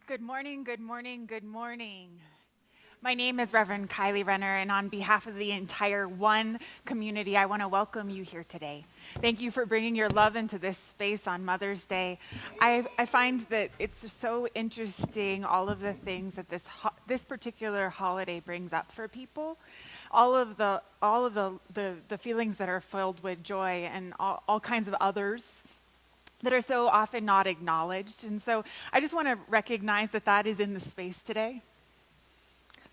Good morning, good morning, good morning. My name is Rev Kylie Renner, and on behalf of the entire One community, I want to welcome you here today. Thank you for bringing your love into this space on Mother's Day. I find that it's so interesting, all of the things that this particular holiday brings up for people. All of the feelings that are filled with joy and all kinds of others that are so often not acknowledged. And so I just want to recognize that is in the space today,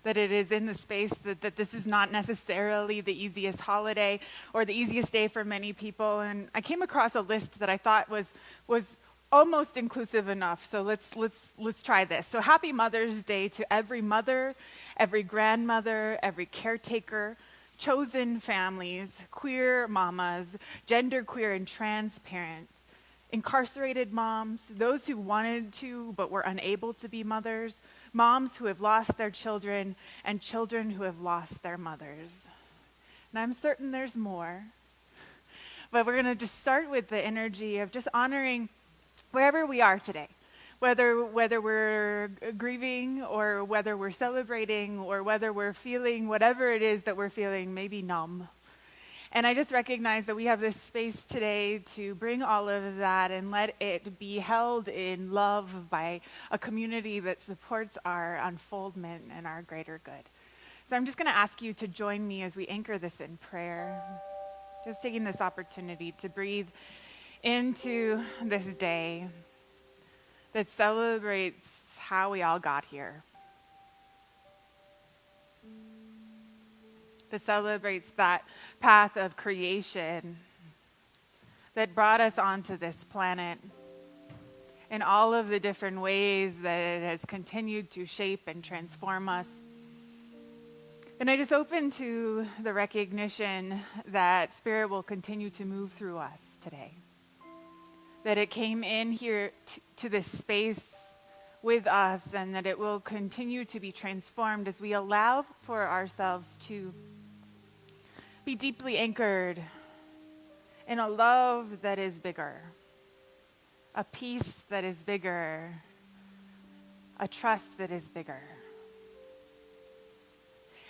that it is in the space that this is not necessarily the easiest holiday or the easiest day for many people. And I came across a list that I thought was almost inclusive enough. So let's try this. So happy Mother's Day to every mother, every grandmother, every caretaker, chosen families, queer mamas, genderqueer and trans parents, incarcerated moms, those who wanted to but were unable to be mothers, moms who have lost their children, and children who have lost their mothers. And I'm certain there's more. But we're going to just start with the energy of just honoring wherever we are today, whether we're grieving or whether we're celebrating or whether we're feeling whatever it is that we're feeling, maybe numb. And I just recognize that we have this space today to bring all of that and let it be held in love by a community that supports our unfoldment and our greater good. So I'm just going to ask you to join me as we anchor this in prayer. Just taking this opportunity to breathe into this day that celebrates how we all got here. That celebrates that path of creation that brought us onto this planet in all of the different ways that it has continued to shape and transform us. And I just open to the recognition that Spirit will continue to move through us today. That it came in here to this space with us, and that it will continue to be transformed as we allow for ourselves to be deeply anchored in a love that is bigger, a peace that is bigger, a trust that is bigger.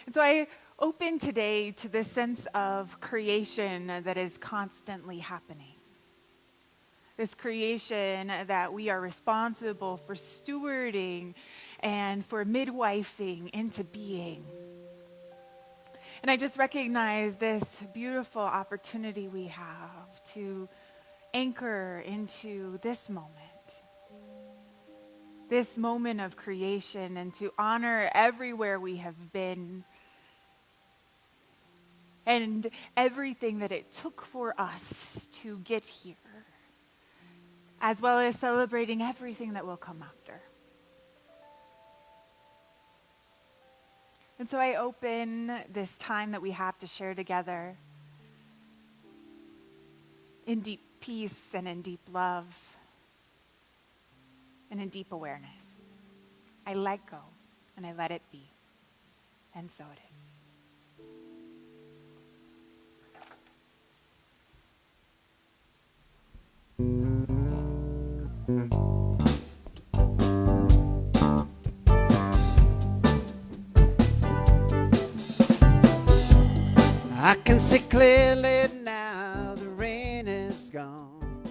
And so I open today to this sense of creation that is constantly happening. This creation that we are responsible for stewarding and for midwifing into being. And I just recognize this beautiful opportunity we have to anchor into this moment of creation, and to honor everywhere we have been, and everything that it took for us to get here, as well as celebrating everything that will come after. And so I open this time that we have to share together in deep peace and in deep love and in deep awareness. I let go and I let it be. And so it is. I can see clearly now the rain is gone.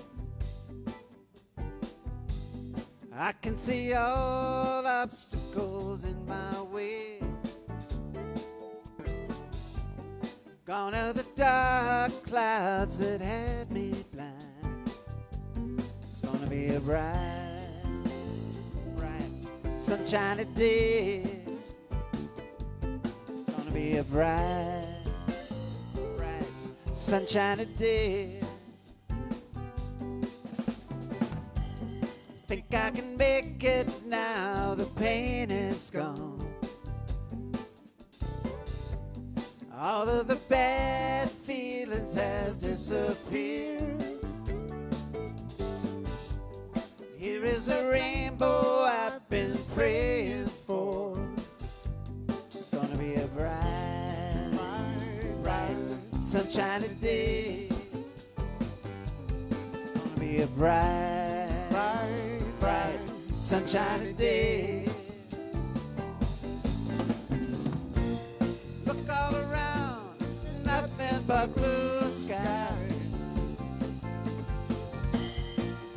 I can see all obstacles in my way. Gone are the dark clouds that had me blind. It's gonna be a bright, bright, sunshiny day. It's gonna be a bright, sunshiny day. Think I can make it now, the pain is gone. All of the bad feelings have disappeared. Here is a rainbow I've been praying for. It's gonna be a bright, bright, sunshiny day. It's gonna be a bright, bright, bright, sunshiny day. Look all around, there's nothing but blue skies.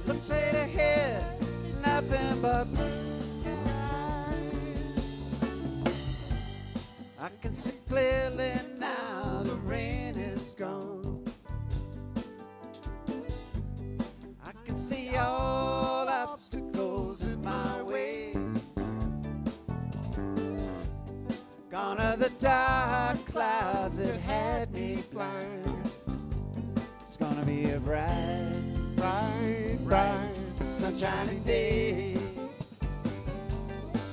Look straight ahead, nothing but blue skies. I can see clearly now the rain is gone. I can see all obstacles in my way. Gone are the dark clouds that had me blind. It's gonna be a bright, bright, bright, sunshiny day.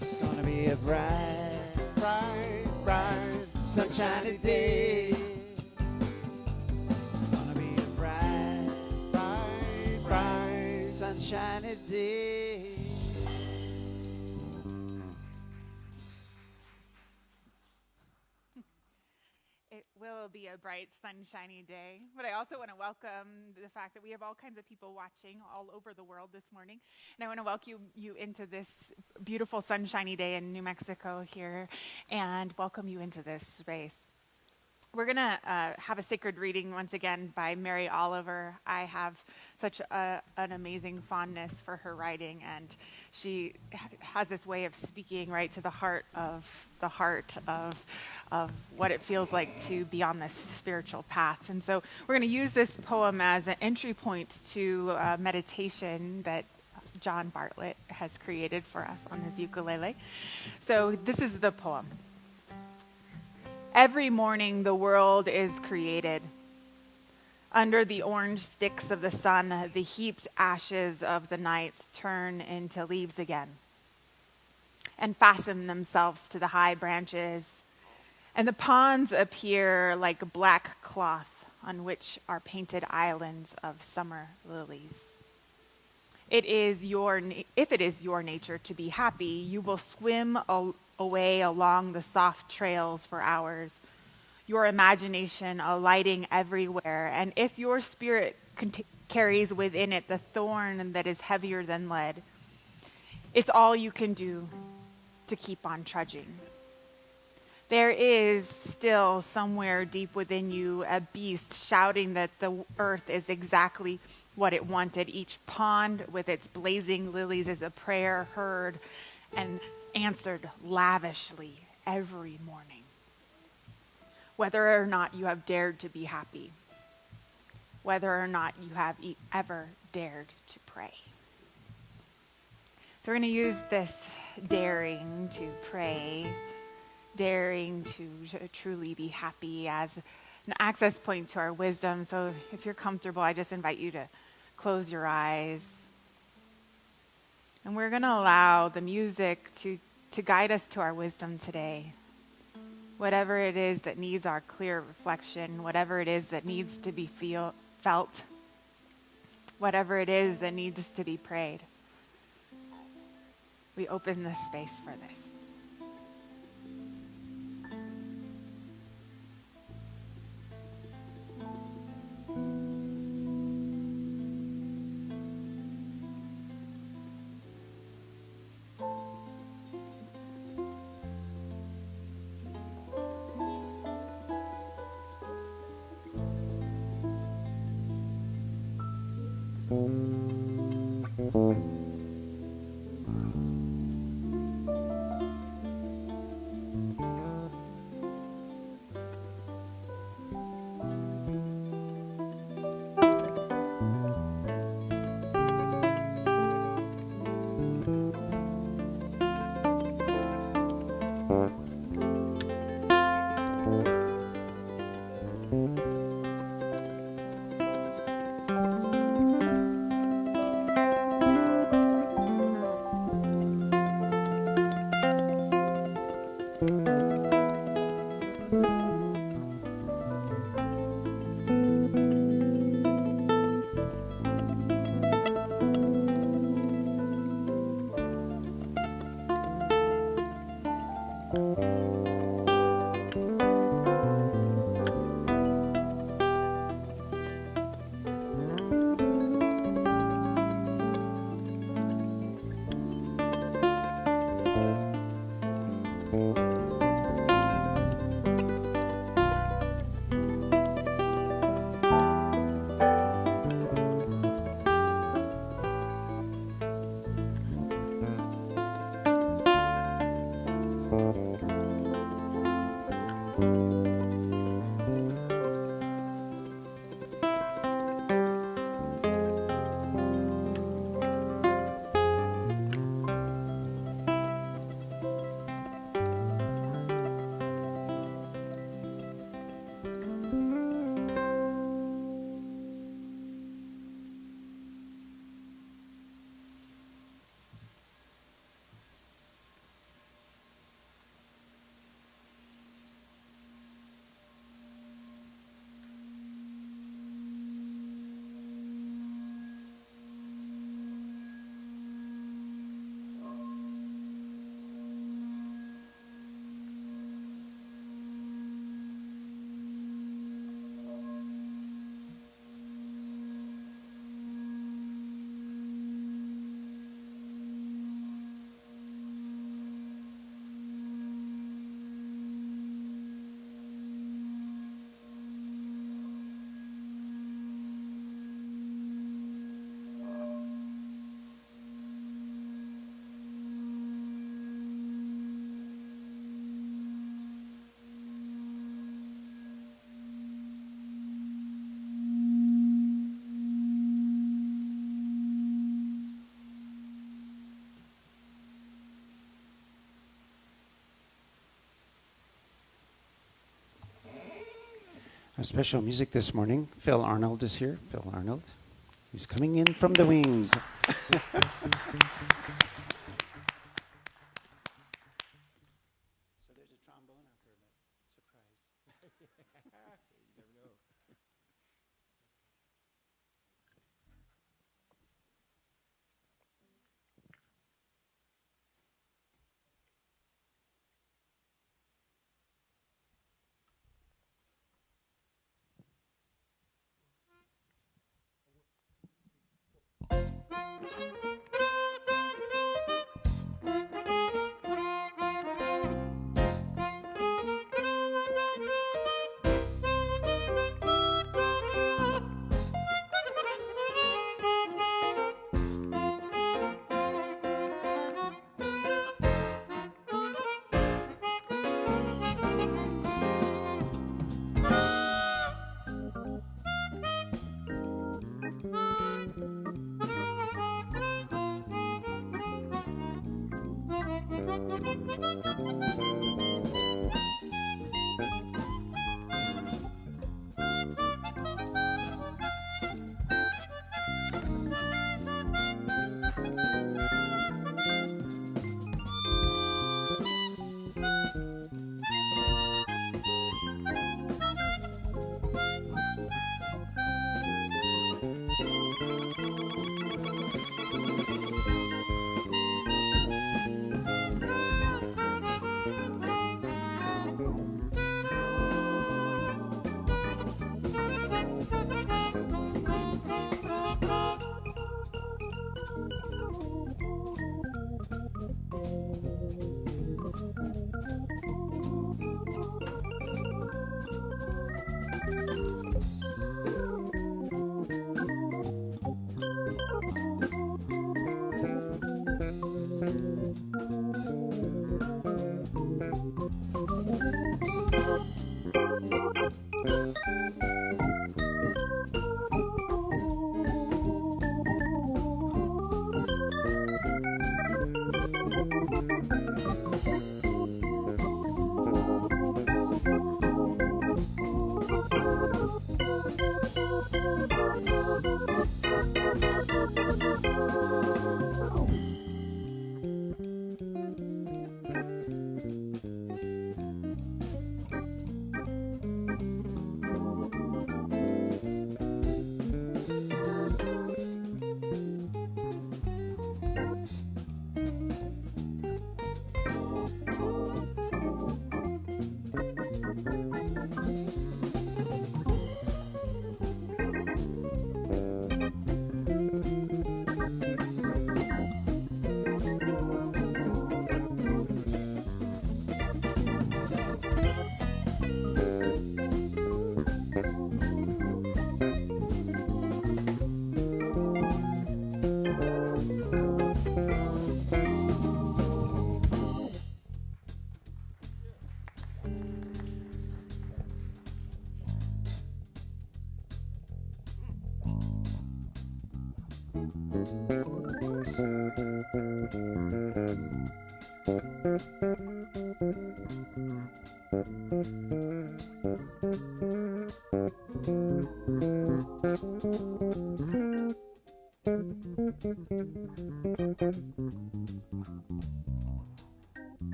It's gonna be a bright, bright, bright, sunshiny day. It's gonna be a bright, bright, bright, sunshiny day. It will be a bright, sunshiny day. But I also want to welcome the fact that we have all kinds of people watching all over the world this morning. And I want to welcome you into this beautiful, sunshiny day in New Mexico here and welcome you into this space. We're going to have a sacred reading once again by Mary Oliver. I have such an amazing fondness for her writing, and she has this way of speaking right to the heart of what it feels like to be on this spiritual path. And so we're going to use this poem as an entry point to meditation that John Bartlett has created for us on his ukulele. So this is the poem. Every morning the world is created. Under the orange sticks of the sun, the heaped ashes of the night turn into leaves again and fasten themselves to the high branches. And the ponds appear like black cloth on which are painted islands of summer lilies. If it is your nature to be happy, you will swim away along the soft trails for hours, your imagination alighting everywhere. And if your spirit carries within it the thorn that is heavier than lead, it's all you can do to keep on trudging. There is still somewhere deep within you a beast shouting that the earth is exactly what it wanted. Each pond with its blazing lilies is a prayer heard and answered lavishly every morning. Whether or not you have dared to be happy, whether or not you have ever dared to pray. So we're going to use this daring to pray, daring to truly be happy as an access point to our wisdom. So if you're comfortable, I just invite you to close your eyes. And we're going to allow the music to guide us to our wisdom today. Whatever it is that needs our clear reflection, whatever it is that needs to be felt, whatever it is that needs to be prayed. We open this space for this. Our special music this morning, Phil Arnold is here. Phil Arnold. He's coming in from the wings. So there's a trombone out there, but surprise. You never know.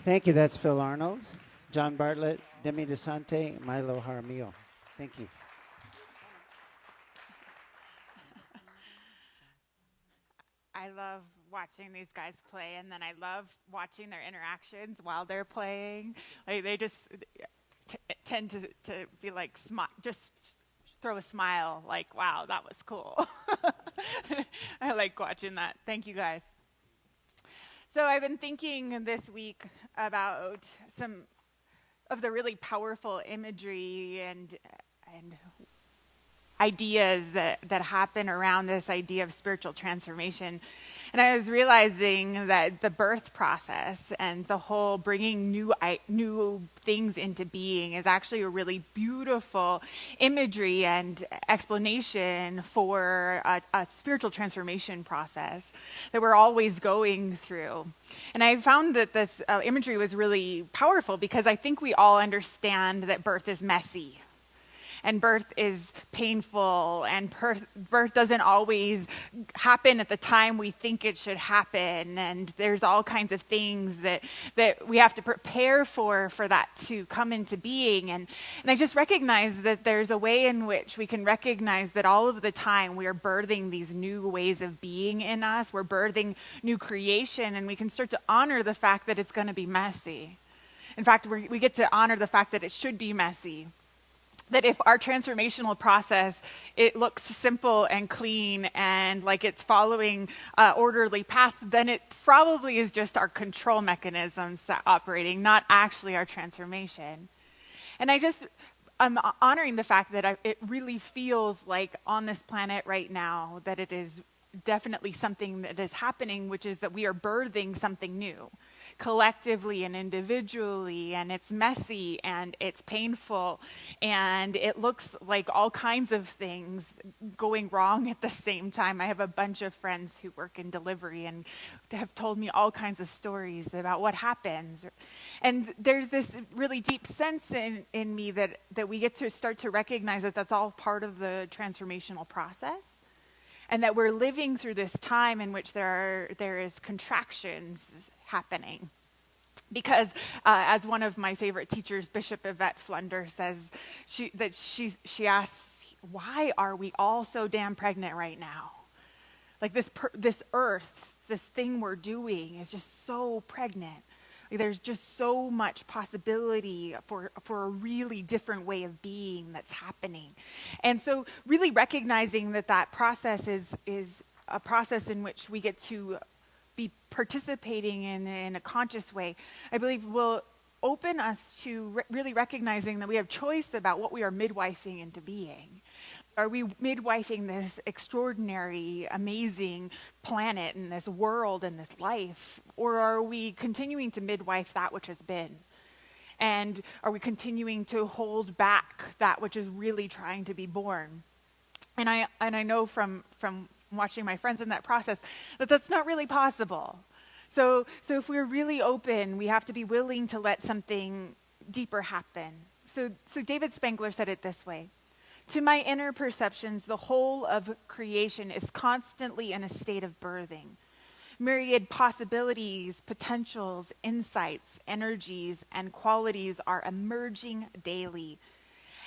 Thank you. That's Phil Arnold, John Bartlett, Demi DeSante, Milo Jaramillo. Thank you. I love watching these guys play, and then I love watching their interactions while they're playing. Like they just tend to be like just throw a smile, like, wow, that was cool. I like watching that. Thank you guys. So I've been thinking this week about some of the really powerful imagery and ideas that happen around this idea of spiritual transformation. And I was realizing that the birth process and the whole bringing new things into being is actually a really beautiful imagery and explanation for a spiritual transformation process that we're always going through. And I found that this imagery was really powerful because I think we all understand that birth is messy. And birth is painful, and birth doesn't always happen at the time we think it should happen. And there's all kinds of things that we have to prepare for that to come into being. And I just recognize that there's a way in which we can recognize that all of the time we are birthing these new ways of being in us. We're birthing new creation, and we can start to honor the fact that it's going to be messy. In fact, we get to honor the fact that it should be messy. That if our transformational process, it looks simple and clean and like it's following an orderly path, then it probably is just our control mechanisms operating, not actually our transformation. And I'm honoring the fact that it really feels like on this planet right now that it is definitely something that is happening, which is that we are birthing something new. Collectively and individually, and it's messy and it's painful and it looks like all kinds of things going wrong at the same time. I have a bunch of friends who work in delivery and have told me all kinds of stories about what happens. And there's this really deep sense in me that we get to start to recognize that that's all part of the transformational process. And that we're living through this time in which there is contractions happening. Because as one of my favorite teachers, Bishop Yvette Flunder, says, she asks, why are we all so damn pregnant right now? Like this earth, this thing we're doing is just so pregnant. Like there's just so much possibility for a really different way of being that's happening. And so really recognizing that process is a process in which we get to be participating in a conscious way, I believe will open us to really recognizing that we have choice about what we are midwifing into being. Are we midwifing this extraordinary, amazing planet and this world and this life? Or are we continuing to midwife that which has been? And are we continuing to hold back that which is really trying to be born? And I know from watching my friends in that process that that's not really possible. So if we're really open, we have to be willing to let something deeper happen. So David Spangler said it this way: to my inner perceptions, the whole of creation is constantly in a state of birthing. Myriad possibilities, potentials, insights, energies, and qualities are emerging daily.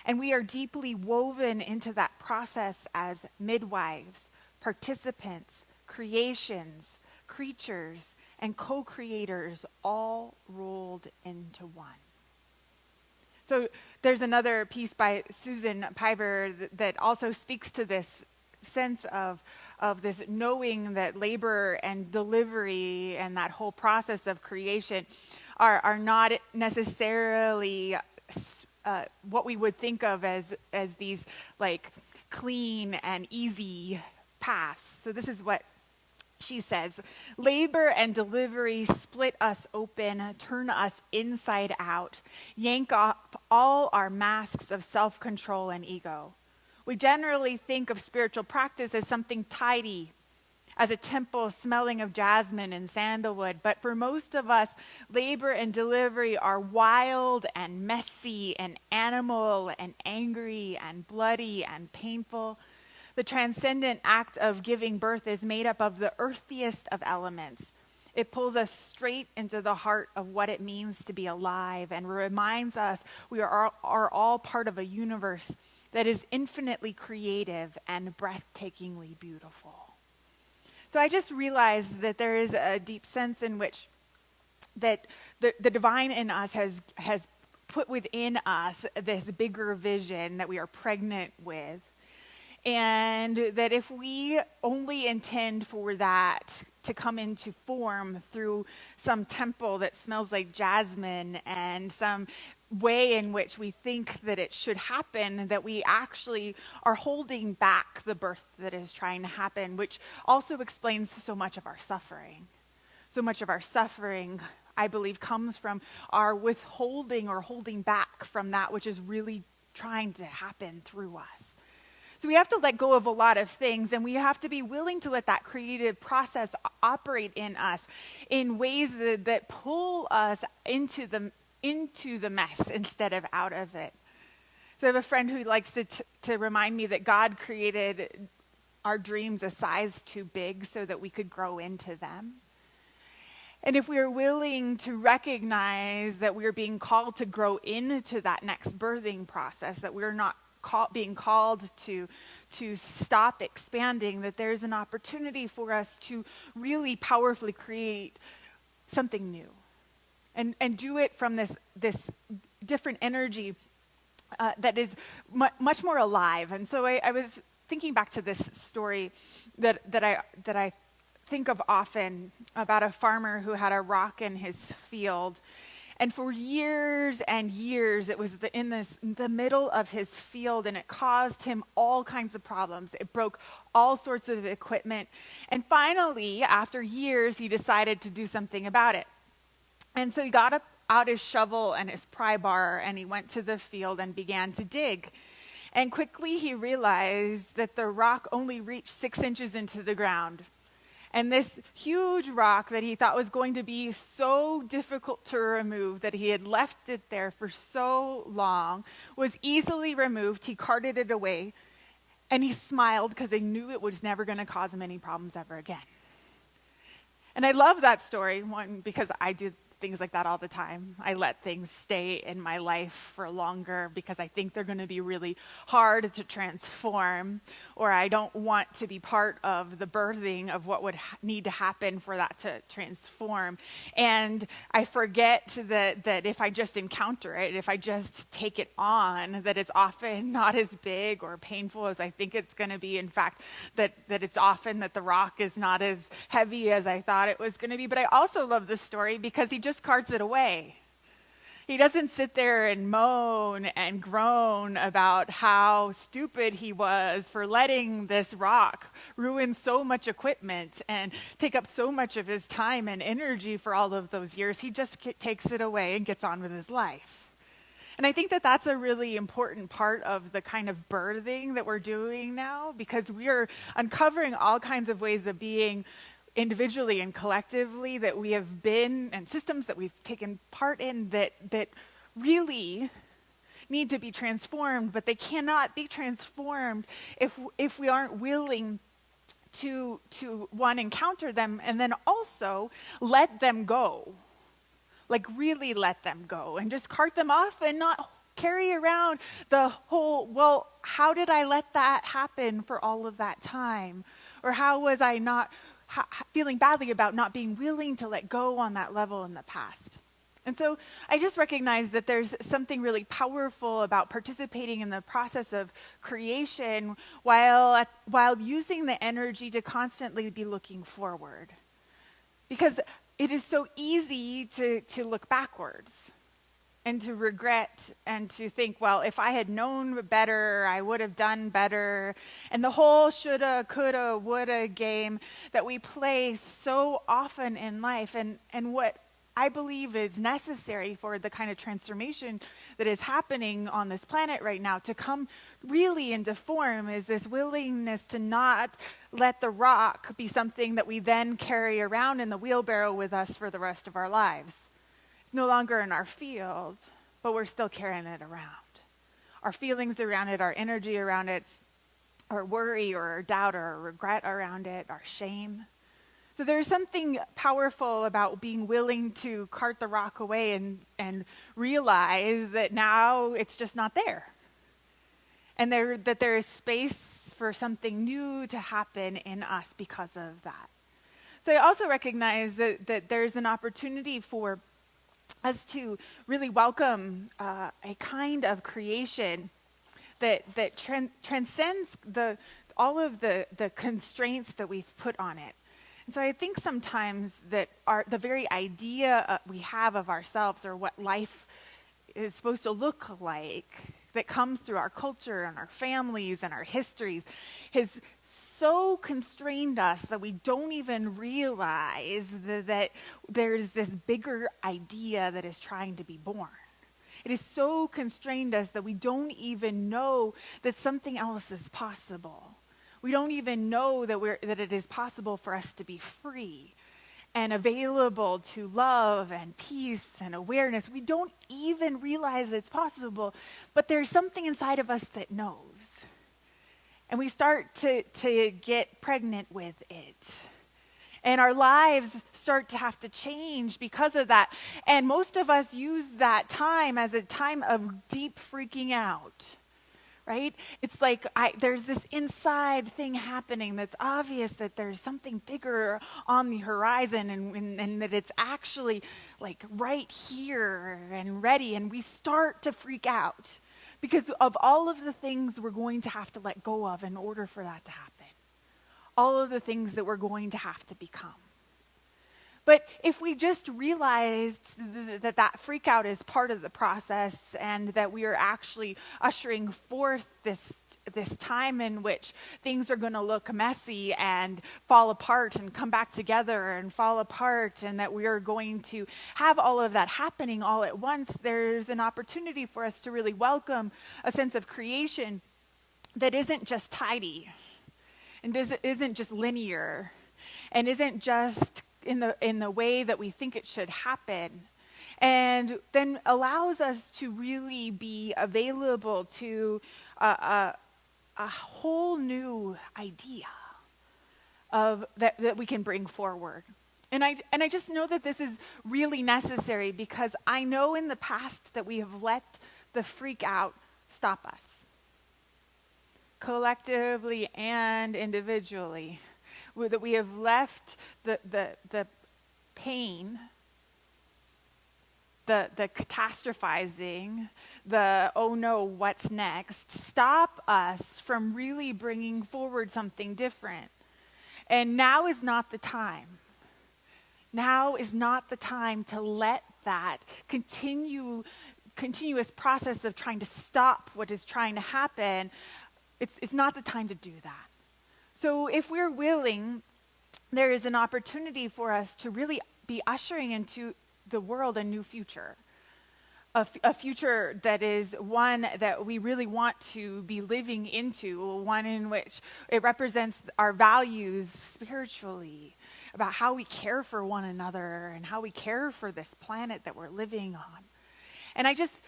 And we are deeply woven into that process as midwives, participants, creations, creatures, and co-creators, all rolled into one. So there's another piece by Susan Piver that also speaks to this sense of this knowing that labor and delivery and that whole process of creation are not necessarily what we would think of as these like clean and easy paths. So this is what she says: labor and delivery split us open, turn us inside out, yank off all our masks of self-control and ego. We generally think of spiritual practice as something tidy, as a temple smelling of jasmine and sandalwood. But for most of us, labor and delivery are wild and messy and animal and angry and bloody and painful. The transcendent act of giving birth is made up of the earthiest of elements. It pulls us straight into the heart of what it means to be alive and reminds us we are all part of a universe that is infinitely creative and breathtakingly beautiful. So I just realized that there is a deep sense in which that the divine in us has put within us this bigger vision that we are pregnant with. And that if we only intend for that to come into form through some temple that smells like jasmine and some way in which we think that it should happen, that we actually are holding back the birth that is trying to happen, which also explains so much of our suffering. So much of our suffering, I believe, comes from our withholding or holding back from that which is really trying to happen through us. So we have to let go of a lot of things, and we have to be willing to let that creative process operate in us in ways that pull us into the mess instead of out of it. So I have a friend who likes to remind me that God created our dreams a size too big so that we could grow into them. And if we are willing to recognize that we are being called to grow into that next birthing process, that we're not being called to stop expanding, that there's an opportunity for us to really powerfully create something new and do it from this different energy that is much more alive. And so I was thinking back to this story that I think of often about a farmer who had a rock in his field. And for years and years, it was in the middle of his field, and it caused him all kinds of problems. It broke all sorts of equipment. And finally, after years, he decided to do something about it. And so he got out his shovel and his pry bar, and he went to the field and began to dig. And quickly he realized that the rock only reached 6 inches into the ground. And this huge rock that he thought was going to be so difficult to remove, that he had left it there for so long, was easily removed. He carted it away, and he smiled because he knew it was never going to cause him any problems ever again. And I love that story, one, because I do things like that all the time. I let things stay in my life for longer because I think they're going to be really hard to transform, or I don't want to be part of the birthing of what would need to happen for that to transform. And I forget that if I just encounter it, if I just take it on, that it's often not as big or painful as I think it's going to be. In fact, that it's often that the rock is not as heavy as I thought it was going to be. But I also love this story because he just carts it away. He doesn't sit there and moan and groan about how stupid he was for letting this rock ruin so much equipment and take up so much of his time and energy for all of those years. He just takes it away and gets on with his life. And I think that that's a really important part of the kind of birthing that we're doing now, because we are uncovering all kinds of ways of being individually and collectively that we have been, and systems that we've taken part in that really need to be transformed, but they cannot be transformed if we aren't willing to one, encounter them, and then also let them go. Like really let them go and just cart them off and not carry around the whole, well, how did I let that happen for all of that time? Or how was I not feeling badly about not being willing to let go on that level in the past? And so I just recognize that there's something really powerful about participating in the process of creation while using the energy to constantly be looking forward. Because it is so easy to look backwards and to regret and to think, well, if I had known better, I would have done better. And the whole shoulda, coulda, woulda game that we play so often in life, and what I believe is necessary for the kind of transformation that is happening on this planet right now to come really into form is this willingness to not let the rock be something that we then carry around in the wheelbarrow with us for the rest of our lives. It's no longer in our field, but we're still carrying it around. Our feelings around it, our energy around it, our worry or our doubt or our regret around it, our shame. So there's something powerful about being willing to cart the rock away and realize that now it's just not there. And that there is space for something new to happen in us because of that. So I also recognize that there's an opportunity for us to really welcome a kind of creation that transcends all of the constraints that we've put on it. And so I think sometimes that the very idea we have of ourselves or what life is supposed to look like that comes through our culture and our families and our histories has so constrained us that we don't even realize that there's this bigger idea that is trying to be born. It has so constrained us that we don't even know that something else is possible. We don't even know that it is possible for us to be free and available to love and peace and awareness. We don't even realize it's possible, but there's something inside of us that knows. And we start to get pregnant with it. And our lives start to have to change because of that. And most of us use that time as a time of deep freaking out. Right? It's like there's this inside thing happening that's obvious that there's something bigger on the horizon and that it's actually like right here and ready. And we start to freak out because of all of the things we're going to have to let go of in order for that to happen. All of the things that we're going to have to become. But if we just realized that freak out is part of the process and that we are actually ushering forth this time in which things are going to look messy and fall apart and come back together and fall apart, and that we are going to have all of that happening all at once, there's an opportunity for us to really welcome a sense of creation that isn't just tidy and isn't just linear and isn't just in the way that we think it should happen, and then allows us to really be available to a whole new idea of that we can bring forward. And I just know that this is really necessary because I know in the past that we have let the freak out stop us. Collectively and individually. That we have left the pain, the catastrophizing, the oh no, what's next, stop us from really bringing forward something different. And now is not the time. Now is not the time to let that continuous process of trying to stop what is trying to happen. It's not the time to do that. So if we're willing, there is an opportunity for us to really be ushering into the world a new future. A future that is one that we really want to be living into, one in which it represents our values spiritually, about how we care for one another and how we care for this planet that we're living on. And I just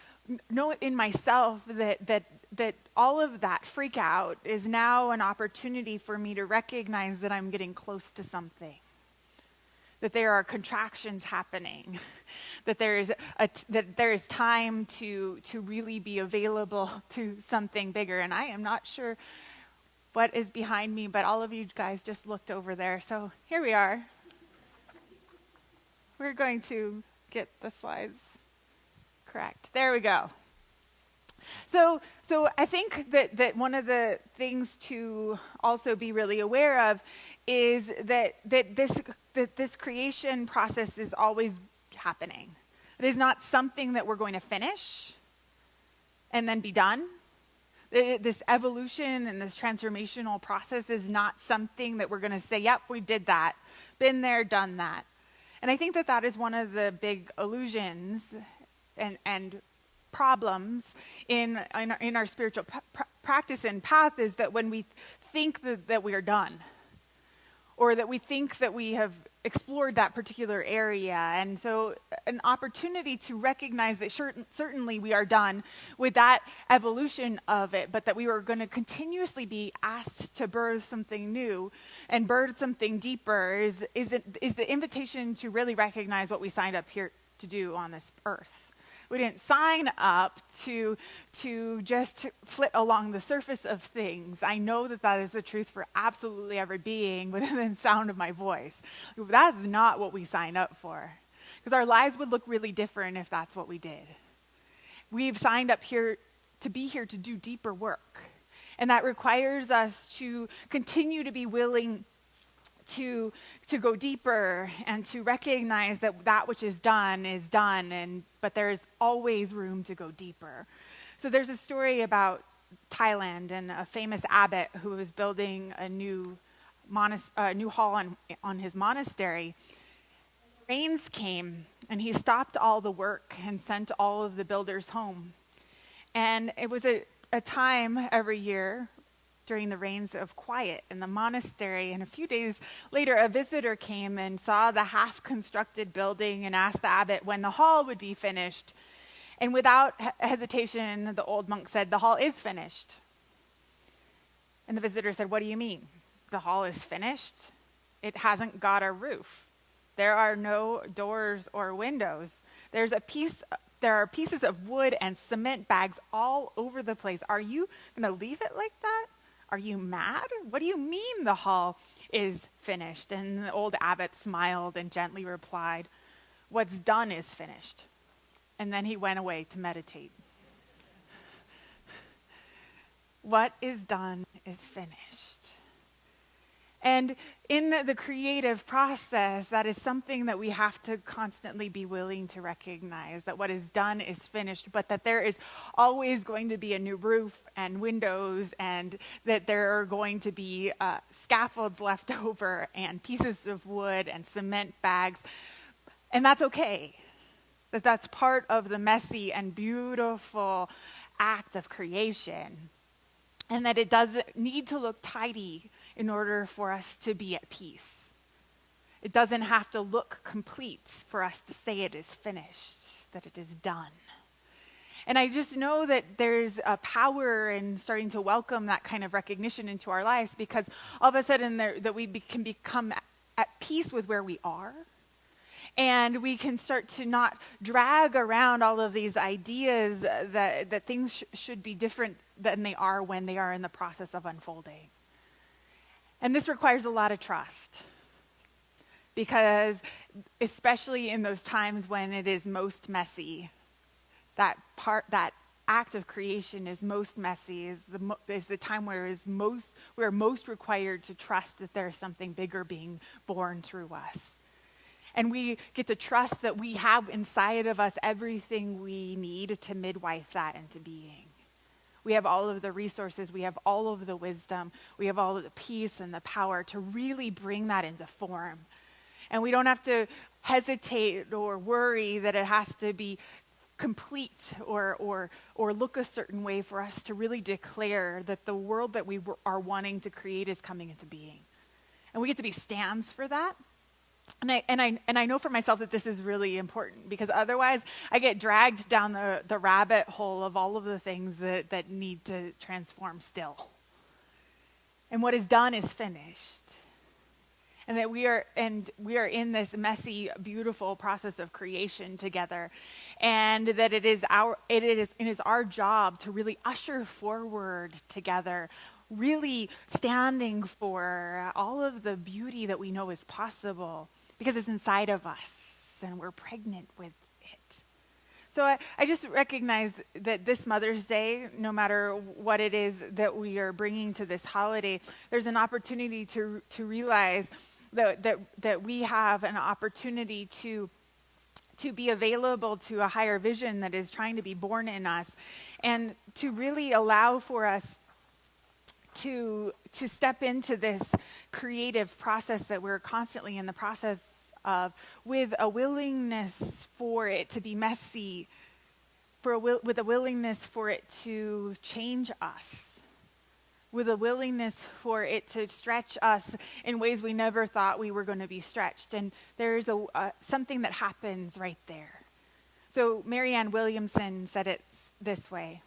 know in myself that all of that freak out is now an opportunity for me to recognize that I'm getting close to something. That there are contractions happening, that there is time to really be available to something bigger. And I am not sure what is behind me, but all of you guys just looked over there. So here we are. We're going to get the slides correct. There we go. So I think that one of the things to also be really aware of is that this creation process is always happening. It is not something that we're going to finish and then be done. This evolution and this transformational process is not something that we're going to say, yep, we did that, been there, done that. And I think that is one of the big illusions and problems in our spiritual practice and path is that when we think that we are done, or that we think that we have explored that particular area. And so an opportunity to recognize that certainly we are done with that evolution of it, but that we are going to continuously be asked to birth something new and birth something deeper is the invitation to really recognize what we signed up here to do on this earth. We didn't sign up to just flit along the surface of things. I know that is the truth for absolutely every being within the sound of my voice. That's not what we signed up for. Because our lives would look really different if that's what we did. We've signed up here to be here to do deeper work. And that requires us to continue to be willing to go deeper and to recognize that which is done, but there's always room to go deeper. So there's a story about Thailand and a famous abbot who was building a new hall on his monastery. Rains came and he stopped all the work and sent all of the builders home. And it was a time every year during the rains of quiet in the monastery. And a few days later, a visitor came and saw the half-constructed building and asked the abbot when the hall would be finished. And without hesitation, the old monk said, "The hall is finished." And the visitor said, "What do you mean? The hall is finished? It hasn't got a roof. There are no doors or windows. There are pieces of wood and cement bags all over the place. Are you going to leave it like that? Are you mad? What do you mean the hall is finished?" And the old abbot smiled and gently replied, "What's done is finished." And then he went away to meditate. What is done is finished. And in the creative process, that is something that we have to constantly be willing to recognize, that what is done is finished, but that there is always going to be a new roof and windows, and that there are going to be scaffolds left over and pieces of wood and cement bags. And that's okay. That's part of the messy and beautiful act of creation. And that it doesn't need to look tidy in order for us to be at peace. It doesn't have to look complete for us to say it is finished, that it is done. And I just know that there's a power in starting to welcome that kind of recognition into our lives, because all of a sudden that we can become at peace with where we are And we can start to not drag around all of these ideas that things should be different than they are when they are in the process of unfolding. And this requires a lot of trust, because especially in those times when it is most messy, that act of creation is most messy, is the time where we're most required to trust that there is something bigger being born through us. And we get to trust that we have inside of us everything we need to midwife that into being. We have all of the resources, we have all of the wisdom, we have all of the peace and the power to really bring that into form. And we don't have to hesitate or worry that it has to be complete or look a certain way for us to really declare that the world that we are wanting to create is coming into being. And we get to be stands for that. And I know for myself that this is really important, because otherwise I get dragged down the rabbit hole of all of the things that need to transform still. And what is done is finished. And that we are in this messy, beautiful process of creation together, and that it is our job to really usher forward together, really standing for all of the beauty that we know is possible, because it's inside of us and we're pregnant with it. So I just recognize that this Mother's Day, no matter what it is that we are bringing to this holiday, there's an opportunity to realize that we have an opportunity to be available to a higher vision that is trying to be born in us, and to really allow for us to step into this creative process that we're constantly in the process of, with a willingness for it to be messy, with a willingness for it to change us, with a willingness for it to stretch us in ways we never thought we were going to be stretched. And there's something that happens right there. So Marianne Williamson said it this way: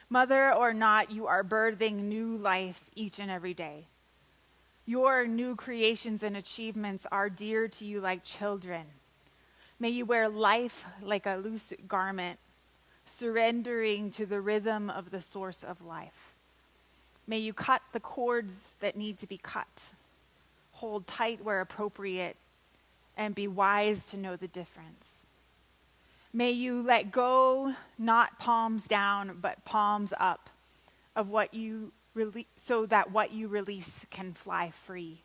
"Mother or not, you are birthing new life each and every day. Your new creations and achievements are dear to you like children. May you wear life like a loose garment, surrendering to the rhythm of the source of life. May you cut the cords that need to be cut, hold tight where appropriate, and be wise to know the difference. May you let go, not palms down, but palms up, of what you release, so that what you release can fly free.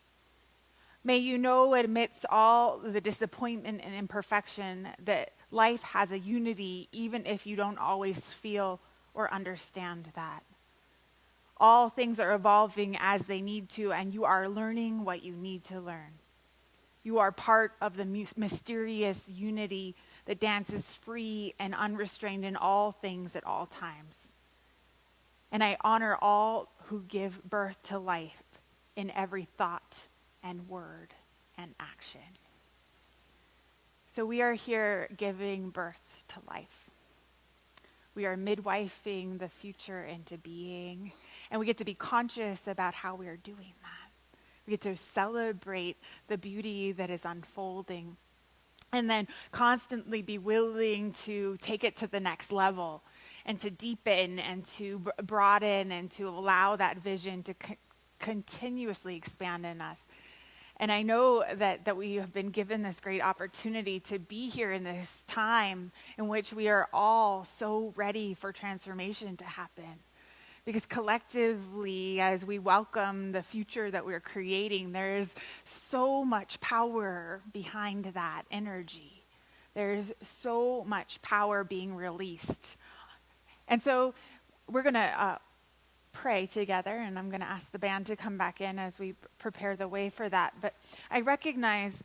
May you know, amidst all the disappointment and imperfection, that life has a unity, even if you don't always feel or understand that. All things are evolving as they need to, and you are learning what you need to learn. You are part of the mysterious unity that dances free and unrestrained in all things at all times. And I honor all who give birth to life in every thought and word and action." So we are here giving birth to life. We are midwifing the future into being, and we get to be conscious about how we are doing that. We get to celebrate the beauty that is unfolding, and then constantly be willing to take it to the next level, and to deepen and to broaden and to allow that vision to continuously expand in us. And I know that we have been given this great opportunity to be here in this time in which we are all so ready for transformation to happen. Because collectively, as we welcome the future that we're creating, there's so much power behind that energy. There's so much power being released. And so we're going to pray together, and I'm going to ask the band to come back in as we prepare the way for that. But I recognize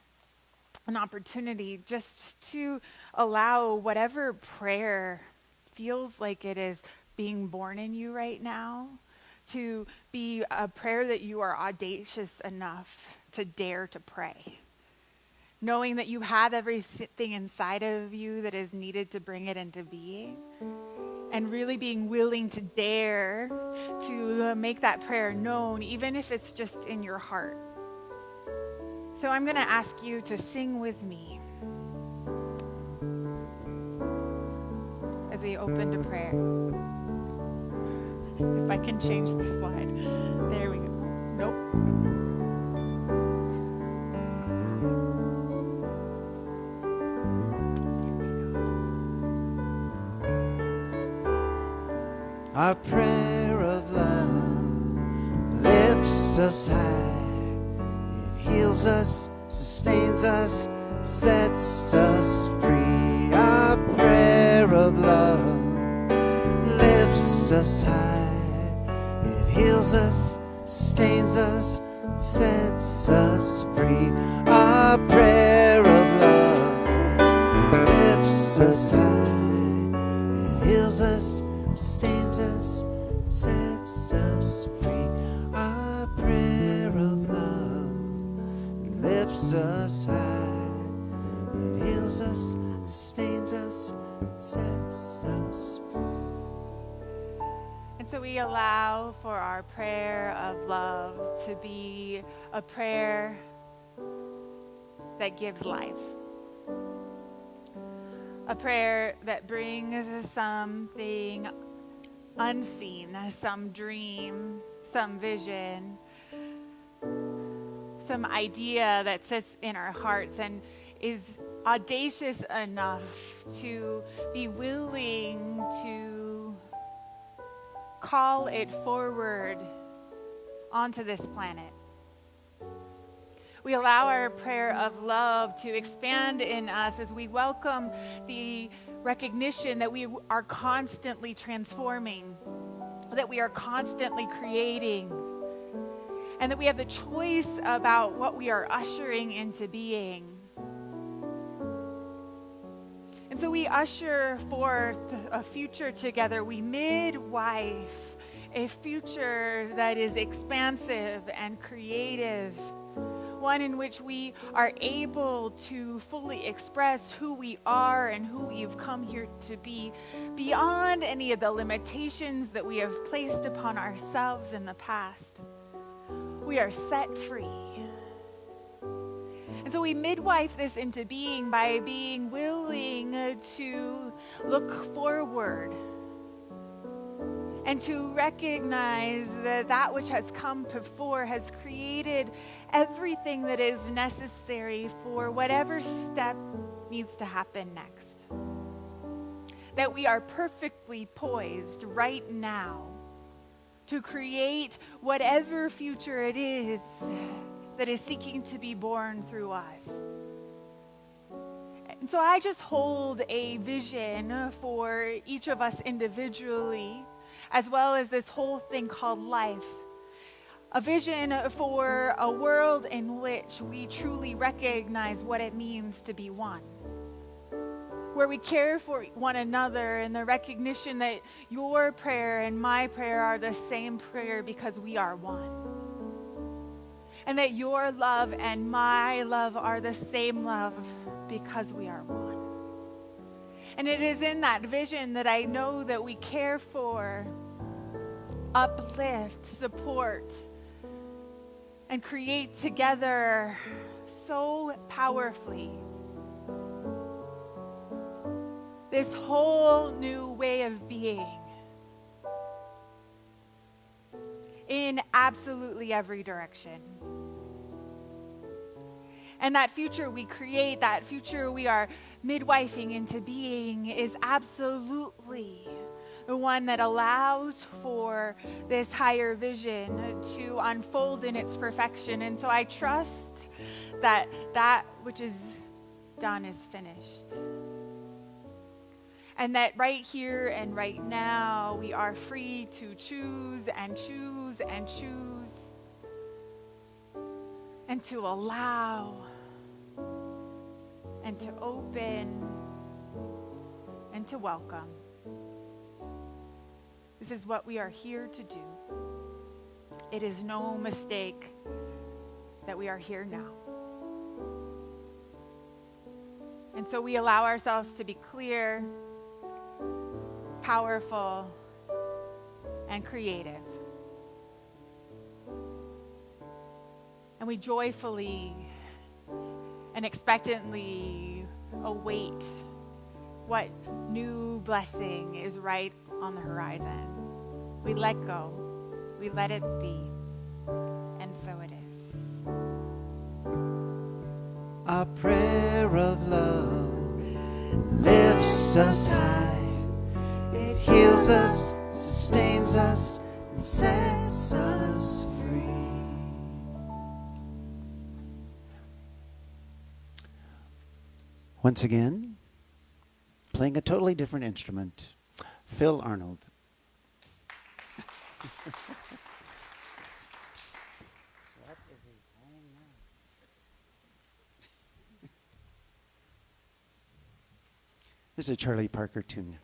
an opportunity just to allow whatever prayer feels like it is being born in you right now to be a prayer that you are audacious enough to dare to pray, knowing that you have everything inside of you that is needed to bring it into being, and really being willing to dare to make that prayer known, even if it's just in your heart. So I'm going to ask you to sing with me As we open to prayer. If I can change the slide. There we go. Nope. Our prayer of love lifts us high. It heals us, sustains us, sets us free. Our prayer of love lifts us high. It heals us, sustains us, sets us free. Our prayer of love lifts us high. It heals us, sustains us, sets us free. Our prayer of love lifts us high. It heals us, sustains us, sets us free. And so we allow for our prayer of love to be a prayer that gives life. A prayer that brings something unseen, some dream, some vision, some idea that sits in our hearts and is audacious enough to be willing to call it forward onto this planet. We allow our prayer of love to expand in us as we welcome the recognition that we are constantly transforming, that we are constantly creating, and that we have the choice about what we are ushering into being. And so we usher forth a future together. We midwife a future that is expansive and creative, one in which we are able to fully express who we are and who we've come here to be, beyond any of the limitations that we have placed upon ourselves in the past. We are set free. And so we midwife this into being by being willing to look forward and to recognize that that which has come before has created everything that is necessary for whatever step needs to happen next. That we are perfectly poised right now to create whatever future it is that is seeking to be born through us. And so I just hold a vision for each of us individually, as well as this whole thing called life. A vision for a world in which we truly recognize what it means to be one. Where we care for one another in the recognition that your prayer and my prayer are the same prayer because we are one. And that your love and my love are the same love because we are one. And it is in that vision that I know that we care for, uplift, support, and create together so powerfully this whole new way of being in absolutely every direction. And that future we create, that future we are midwifing into being is absolutely the one that allows for this higher vision to unfold in its perfection. And so I trust that that which is done is finished. And that right here and right now, we are free to choose and choose and choose and to allow and to open and to welcome. This is what we are here to do. It is no mistake that we are here now. And so we allow ourselves to be clear, powerful, and creative. And we joyfully and expectantly await what new blessing is right on the horizon. We let go, we let it be, and so it is. Our prayer of love lifts us high. It heals us, sustains us, and sets us free. Once again, playing a totally different instrument, Phil Arnold. What is he playing now? This is a Charlie Parker tune.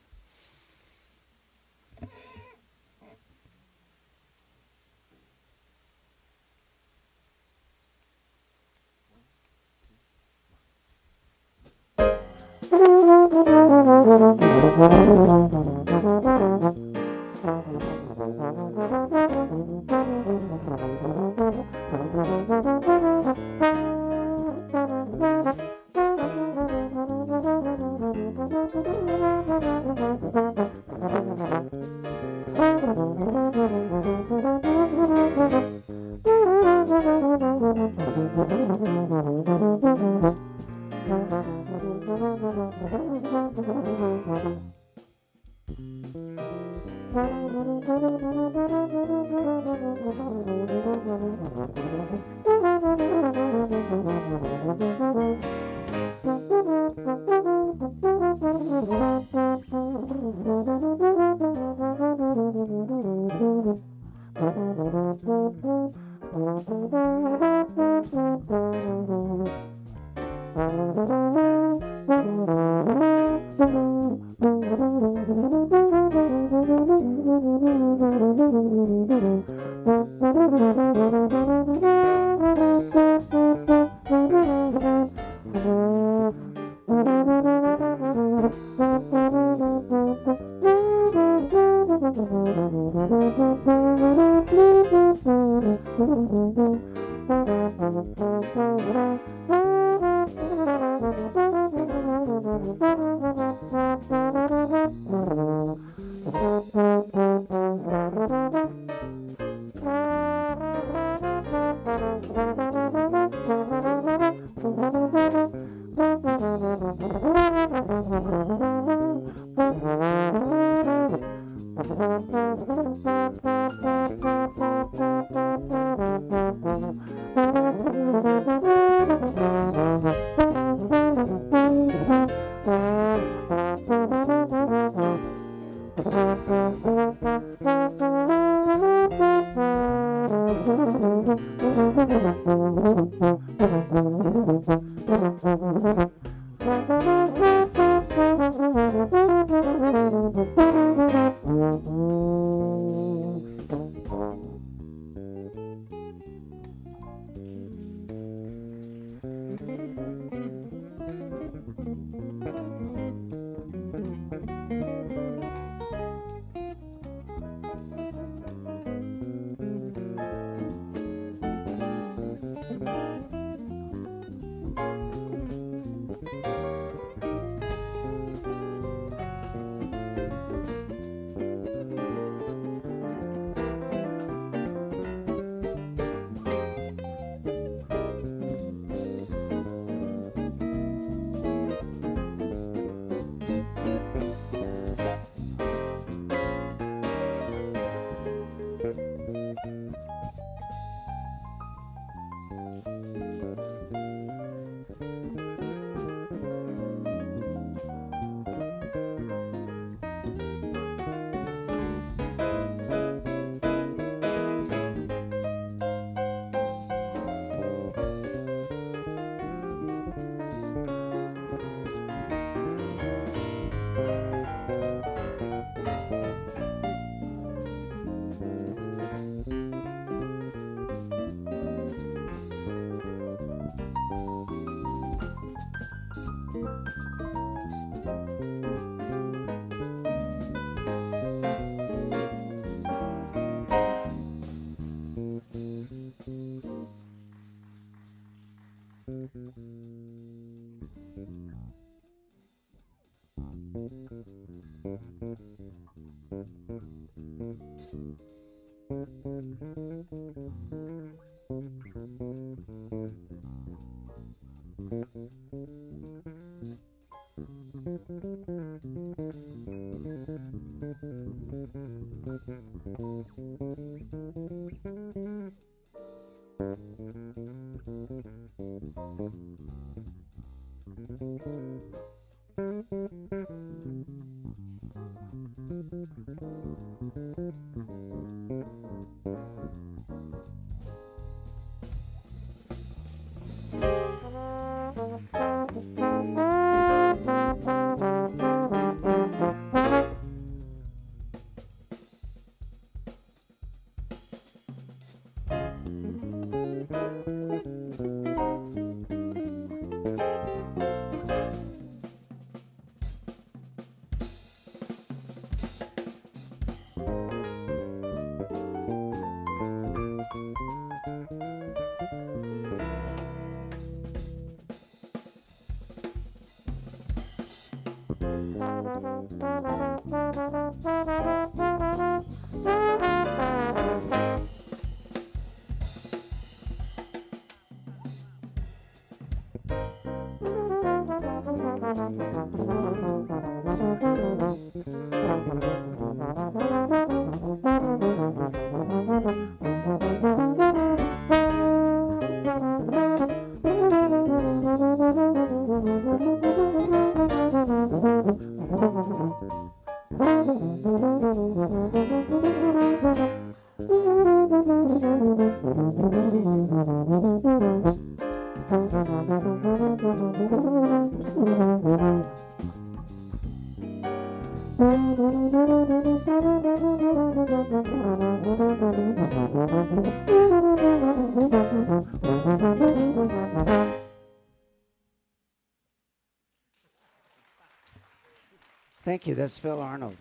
Thank you. That's Phil Arnold.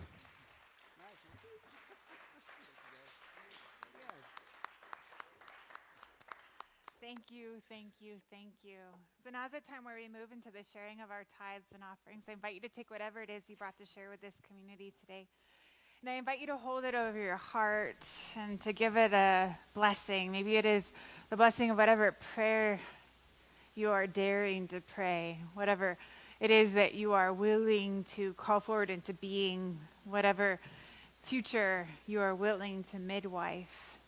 Thank you, thank you, thank you. So now's the time where we move into the sharing of our tithes and offerings. I invite you to take whatever it is you brought to share with this community today. And I invite you to hold it over your heart and to give it a blessing. Maybe it is the blessing of whatever prayer you are daring to pray, whatever it is that you are willing to call forward into being, whatever future you are willing to midwife.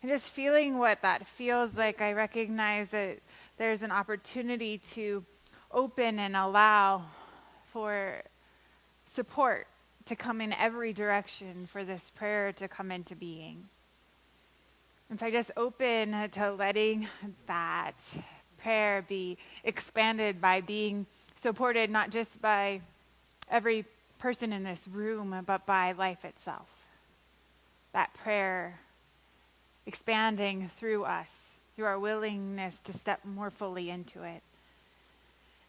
And just feeling what that feels like, I recognize that there's an opportunity to open and allow for support to come in every direction for this prayer to come into being. And so I just open to letting that prayer be expanded by being supported not just by every person in this room, but by life itself. That prayer expanding through us, through our willingness to step more fully into it.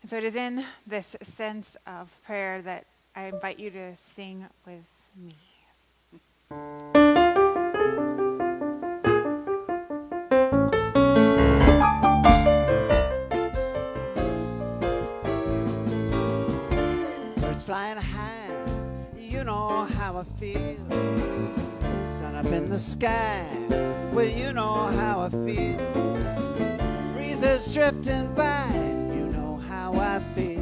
And so it is in this sense of prayer that I invite you to sing with me. Birds flying high, you know how I feel. Sun up in the sky, well, you know how I feel. Breezes drifting by, you know how I feel.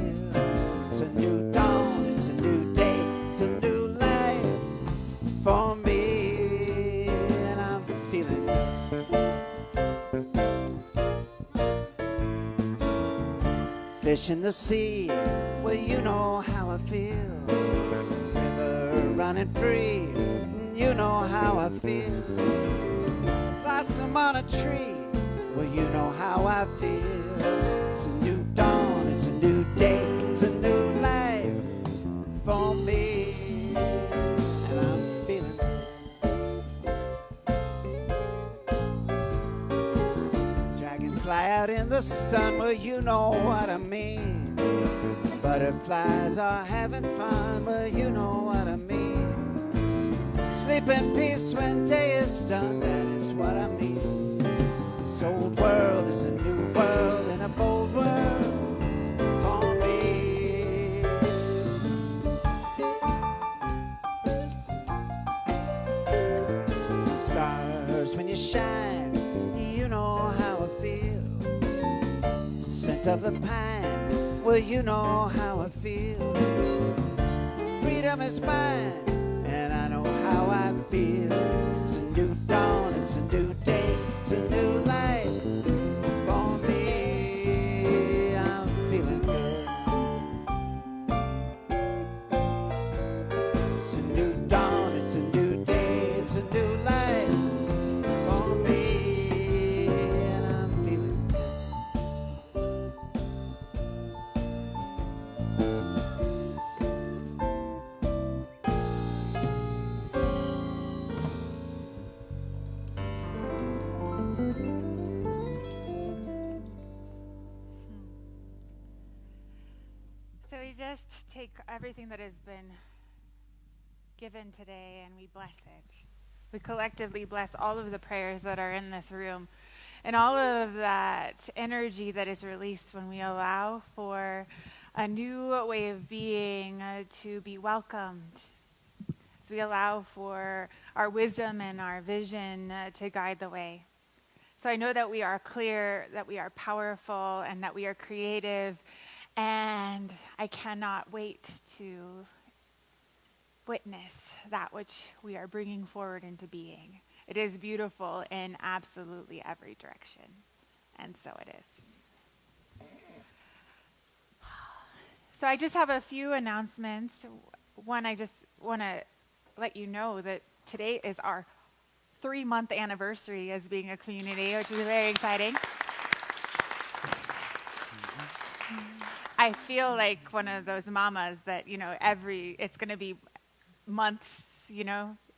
It's a new dawn, it's a new day, it's a new life for me, and I'm feeling fish in the sea, well, you know how I feel. River running free, you know how I feel. Blossom on a tree, well, you know how I feel. It's a new dawn, it's a new day, it's a new life for me, and I'm feeling dragonfly out in the sun, well, you know what I mean. Butterflies are having fun, well, you know what I mean. Sleep in peace when day is done, that is what I mean. This old world is a new world and a bold world for me. shine, you know how I feel. Scent of the pine, well, you know how I feel. Freedom is mine, and I know how I feel. It's a new dawn, it's a new day, it's a new life for me. I'm feeling good. It's a new dawn, it's a new day, it's a new life for me, and I'm feeling good. So we just take everything that has been given today and we bless it. We collectively bless all of the prayers that are in this room and all of that energy that is released when we allow for a new way of being to be welcomed. As we allow for our wisdom and our vision to guide the way. So I know that we are clear, that we are powerful, and that we are creative. And I cannot wait to witness that which we are bringing forward into being. It is beautiful in absolutely every direction. And so it is. So I just have a few announcements. One, I just want to let you know that today is our 3-month anniversary as being a community, which is very exciting. I feel like one of those mamas that, it's going to be months,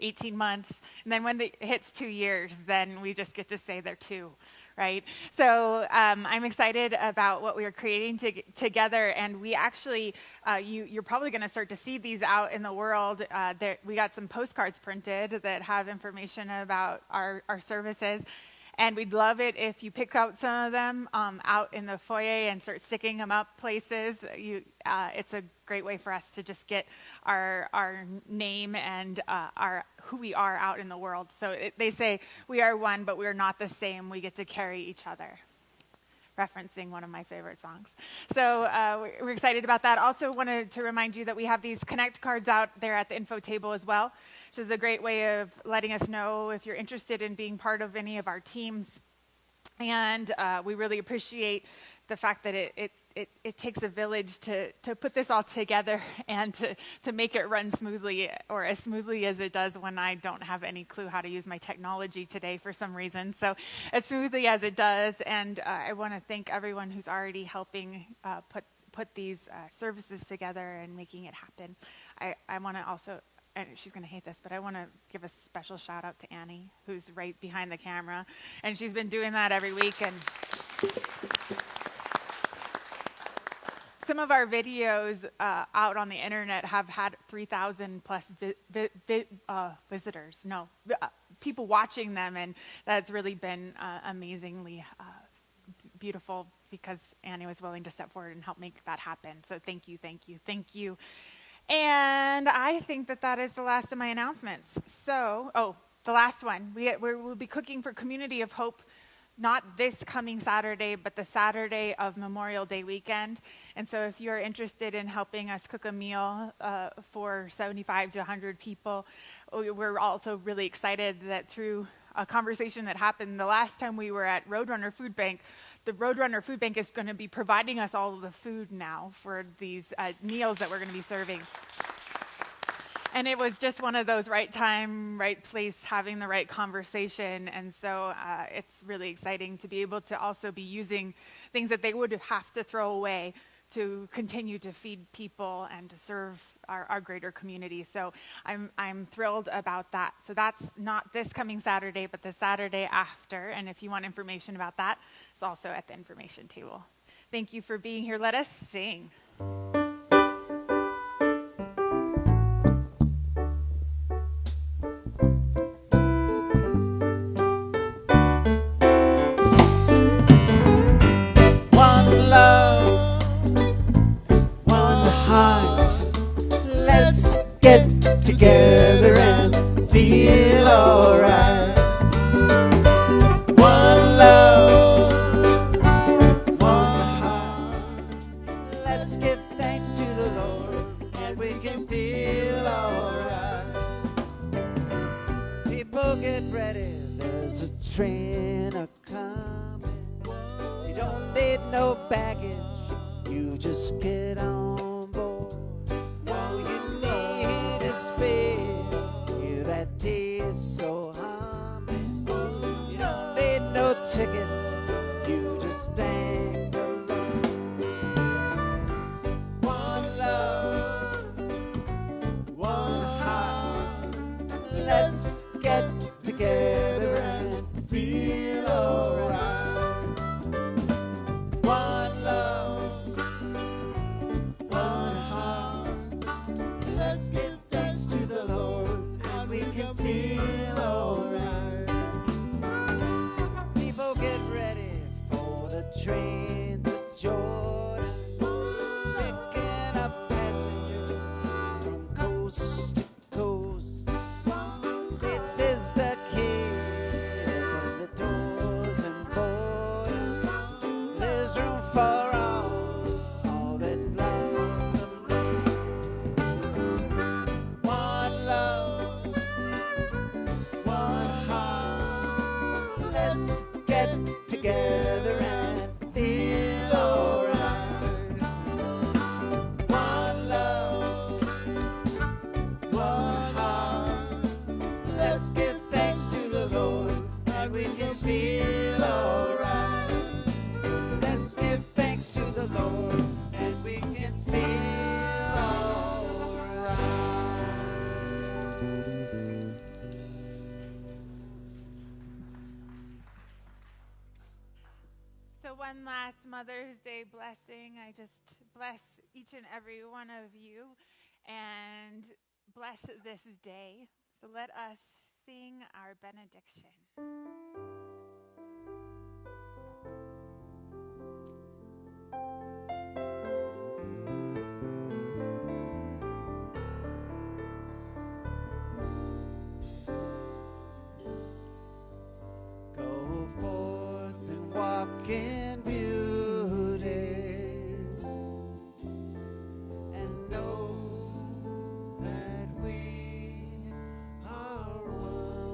18 months. And then when it hits 2 years, then we just get to say they're 2, right? So I'm excited about what we are creating together. And we actually, you're probably going to start to see these out in the world. We got some postcards printed that have information about our services. And we'd love it if you pick out some of them out in the foyer and start sticking them up places. It's a great way for us to just get our name and who we are out in the world. So they say we are one, but we are not the same. We get to carry each other. Referencing one of my favorite songs. So we're excited about that. Also wanted to remind you that we have these Connect cards out there at the info table as well, which is a great way of letting us know if you're interested in being part of any of our teams. And we really appreciate the fact that it takes a village to put this all together and to make it run smoothly, or as smoothly as it does when I don't have any clue how to use my technology today for some reason. So as smoothly as it does, and I want to thank everyone who's already helping put these services together and making it happen. I want to also, and she's going to hate this, but I want to give a special shout out to Annie, who's right behind the camera, and she's been doing that every week. And some of our videos out on the internet have had 3,000 plus visitors. People watching them, and that's really been amazingly beautiful because Annie was willing to step forward and help make that happen. So thank you, thank you, thank you. And I think that is the last of my announcements. So, the last one. We'll be cooking for Community of Hope, not this coming Saturday, but the Saturday of Memorial Day weekend. And so if you're interested in helping us cook a meal for 75 to 100 people, we're also really excited that through a conversation that happened the last time we were at Roadrunner Food Bank, the Roadrunner Food Bank is going to be providing us all of the food now for these meals that we're going to be serving. And it was just one of those right time, right place, having the right conversation. And so it's really exciting to be able to also be using things that they would have to throw away to continue to feed people and to serve our greater community. So I'm thrilled about that. So that's not this coming Saturday, but the Saturday after. And if you want information about that, it's also at the information table. Thank you for being here. Let us sing. Get together and feel alright. train a coming. You don't need no baggage, you just get on board. All you need is speed, hear that diesel humming. You don't need no tickets, you just thank the Lord. One love, one heart, let's get together and feel alright. One love, one heart, let's give thanks to the Lord and we can feel alright. People get ready for the train to Jordan, picking up passengers from coast to coast. Faith is the key, open the doors and board. There's room for all that love the most. One love, one heart, let's get together and feel alright. One love, one heart, let's give thanks to the Lord and we can feel alright. Let's give thanks to the Lord and we can feel alright. So, one last Mother's Day blessing. I just bless each and every one of you and bless this day. So, let us sing our benediction. Go forth and walk in beauty and know that we are one.